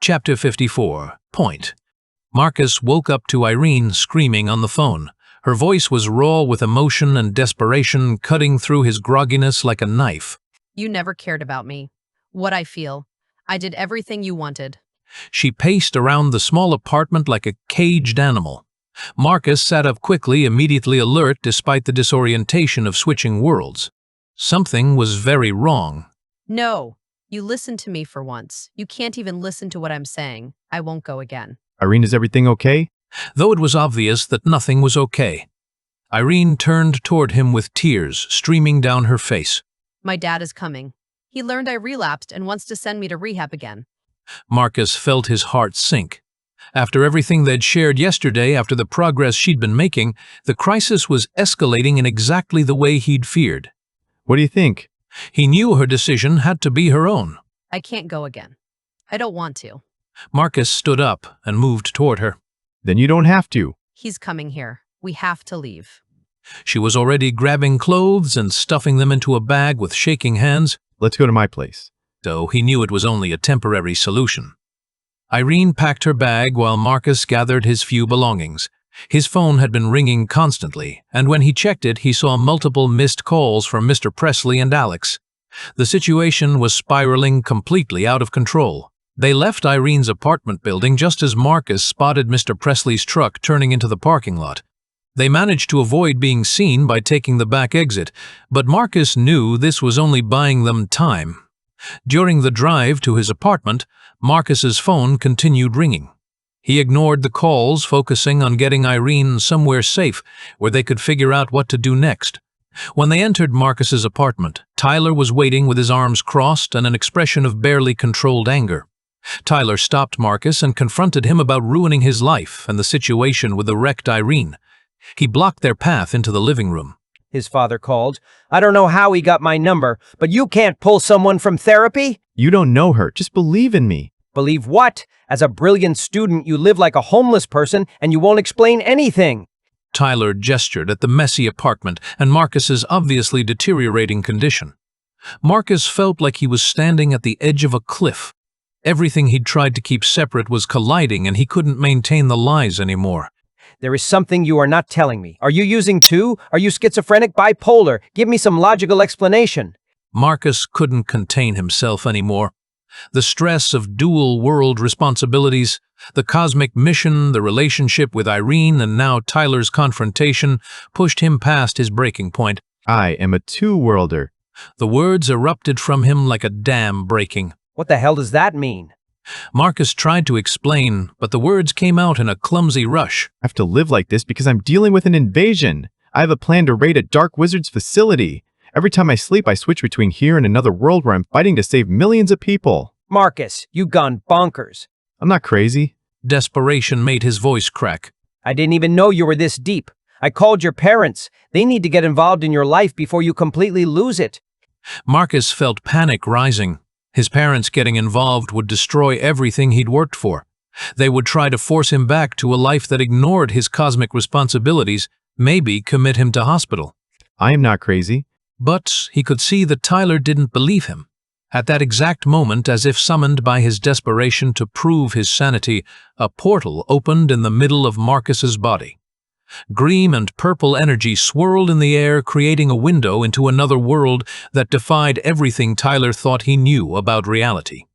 Chapter 54. Point. Marcus woke up to Irene screaming on the phone. Her voice was raw with emotion and desperation, cutting through his grogginess like a knife. You never cared about me. What I feel. I did everything you wanted. She paced around the small apartment like a caged animal. Marcus sat up quickly, immediately alert despite the disorientation of switching worlds. Something was very wrong. No, you listen to me for once. You can't even listen to what I'm saying. I won't go again. Irene, is everything okay? Though it was obvious that nothing was okay. Irene turned toward him with tears streaming down her face. My dad is coming. He learned I relapsed and wants to send me to rehab again. Marcus felt his heart sink. After everything they'd shared yesterday, after the progress she'd been making, the crisis was escalating in exactly the way he'd feared. What do you think? He knew her decision had to be her own. I can't go again. I don't want to. Marcus stood up and moved toward her. Then you don't have to. He's coming here. We have to leave. She was already grabbing clothes and stuffing them into a bag with shaking hands. Let's go to my place. Though he knew it was only a temporary solution. Irene packed her bag while Marcus gathered his few belongings. His phone had been ringing constantly, and when he checked it, he saw multiple missed calls from Mr. Presley and Alex. The situation was spiraling completely out of control. They left Irene's apartment building just as Marcus spotted Mr. Presley's truck turning into the parking lot. They managed to avoid being seen by taking the back exit, but Marcus knew this was only buying them time. During the drive to his apartment, Marcus's phone continued ringing. He ignored the calls, focusing on getting Irene somewhere safe where they could figure out what to do next. When they entered Marcus's apartment, Tyler was waiting with his arms crossed and an expression of barely controlled anger. Tyler stopped Marcus and confronted him about ruining his life and the situation with the wrecked Irene. He blocked their path into the living room. His father called. I don't know how he got my number, but you can't pull someone from therapy? You don't know her. Just believe in me. Believe what? As a brilliant student, you live like a homeless person and you won't explain anything. Tyler gestured at the messy apartment and Marcus's obviously deteriorating condition. Marcus felt like he was standing at the edge of a cliff. Everything he'd tried to keep separate was colliding and he couldn't maintain the lies anymore. There is something you are not telling me. Are you using two? Are you schizophrenic, bipolar? Give me some logical explanation. Marcus couldn't contain himself anymore. The stress of dual-world responsibilities, the cosmic mission, the relationship with Irene, and now Tyler's confrontation pushed him past his breaking point. I am a two-worlder. The words erupted from him like a dam breaking. What the hell does that mean? Marcus tried to explain, but the words came out in a clumsy rush. I have to live like this because I'm dealing with an invasion. I have a plan to raid a dark wizard's facility. Every time I sleep, I switch between here and another world where I'm fighting to save millions of people. Marcus, you gone bonkers. I'm not crazy. Desperation made his voice crack. I didn't even know you were this deep. I called your parents. They need to get involved in your life before you completely lose it. Marcus felt panic rising. His parents getting involved would destroy everything he'd worked for. They would try to force him back to a life that ignored his cosmic responsibilities, maybe commit him to hospital. I am not crazy. But he could see that Tyler didn't believe him. At that exact moment, as if summoned by his desperation to prove his sanity, a portal opened in the middle of Marcus's body. Green and purple energy swirled in the air, creating a window into another world that defied everything Tyler thought he knew about reality.